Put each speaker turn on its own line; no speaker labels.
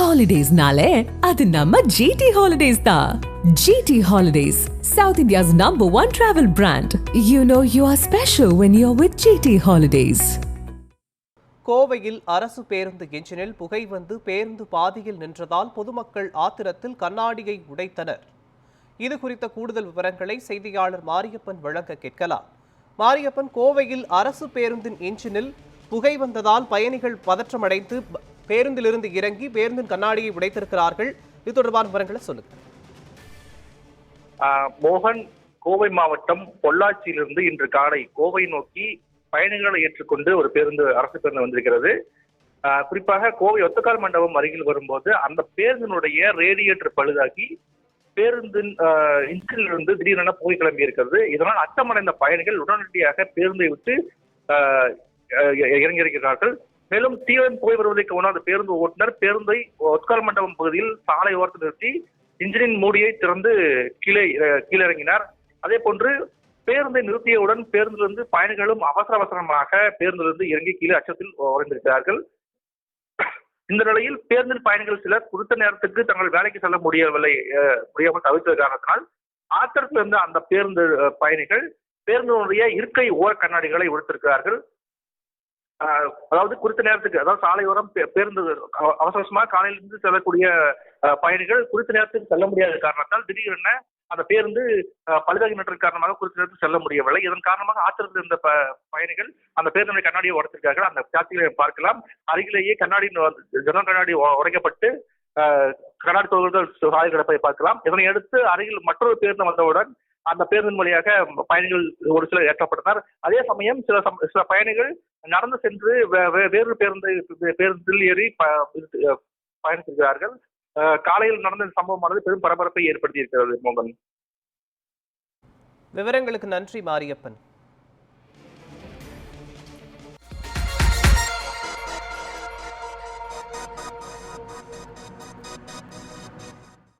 Holidays-nale, adu namma GT Holidays da. GT Holidays, South India's #1 travel brand. You know you are special when you're with GT Holidays.
கோவையில் அரசு பேருந்து என்ஜினில் புகை வந்து பேருந்து பாதியில் நின்றதால் பொதுமக்கள் ஆத்திரத்தில் கண்ணாடியை உடைத்தனர். இது குறித்த கூடுதல் விவரங்களை செய்தியாளர் மாரியப்பன் வழங்க கேட்கலாம். மாரியப்பன், கோவையில் அரசு பேருந்தின் என்ஜினில் புகை வந்ததால் பயணிகள் பதற்றமடைந்து பேருந்திலிருந்து இறங்கி பேருந்தின் கண்ணாடியை உடைத்திருக்கிறார்கள். இது தொடர்பான விவரங்களை சொல்லுங்க.
மோகன், கோவை மாவட்டம் பொள்ளாச்சியிலிருந்து இன்று காலை கோவை நோக்கி பயணிகளை ஏற்றுக்கொண்டு ஒரு அரசு பேருந்து வந்திருக்கிறது. குறிப்பாக கோவை ஒத்தக்கால் மண்டபம் அருகில் வரும்போது அந்த பேருந்தினுடைய ரேடியேட்டர் பழுதாகி பேருந்தின் இன்ஜினிலிருந்து திடீரென புகை கிளம்பி இருக்கிறது. இதனால் அச்சமடைந்த பயணிகள் உடனடியாக பேருந்தை விட்டு இறங்கியிருக்கிறார்கள். மேலும் தீவிரம் புகை வருவதை உணர்ந்த பேருந்து ஓட்டுநர் பேருந்தை ஒத்தக்கால் மண்டபம் பகுதியில் சாலை ஓரத்தில் நிறுத்தி இன்ஜினின் மூடியை திறந்து கீழே இறங்கினார். அதே போன்று பேருந்தை நிறுத்தியவுடன் பேருந்திலிருந்து பயணிகளும் அவசரமாக பேருந்திலிருந்து இறங்கி கீழே அச்சத்தில் உறைந்திருக்கிறார்கள். இந்த நிலையில் பேருந்தில் பயணிகள் சிலர் குறித்த நேரத்துக்கு தங்கள் வேலைக்கு செல்ல முடியாமல் தவிர்த்த காரணத்தினால் ஆத்திரத்தில் இருந்த அந்த பேருந்து பயணிகள் பேருந்தினுடைய இருக்கை ஓர கண்ணாடிகளை உடைத்திருக்கிறார்கள். அதாவது குறித்த நேரத்துக்கு, அதாவது சாலையோரம் பேருந்து அவசரமாக காலையிலிருந்து செல்லக்கூடிய பயணிகள் குறித்த நேரத்துக்கு செல்ல முடியாத காரணத்தால் திடீரென அந்த பேருந்து பழுதாகி நின்ற காரணமாக குறித்த நேரத்தில் செல்ல முடியவில்லை. இதன் காரணமாக ஆத்திரத்தில் இருந்த பயணிகள் அந்த பேருந்துடைய கண்ணாடியை உடைத்திருக்கார்கள். அந்த காட்சிகளை பார்க்கலாம். அருகிலேயே ஜன்னல் கண்ணாடி உடைக்கப்பட்டு கண்ணாடி தொகுதிகள் சாலை கிடப்பதை பார்க்கலாம். இதனை அடுத்து அருகில் மற்றொரு பேருந்து வந்தவுடன் அந்த பேருந்தின் வழியாக பயணிகள் ஒரு சிலர் ஏற்றப்பட்டனர். அதே சமயம் சில பயணிகள் நடந்து சென்று வேறு பேருந்தில் ஏறி பயணித்திருக்கிறார்கள். காலையில் நடந்த சம்பவமானது பெரும் பரபரப்பை ஏற்படுத்தி இருக்கிறது. மோகன்,
விவரங்களுக்கு நன்றி மாரியப்பன்.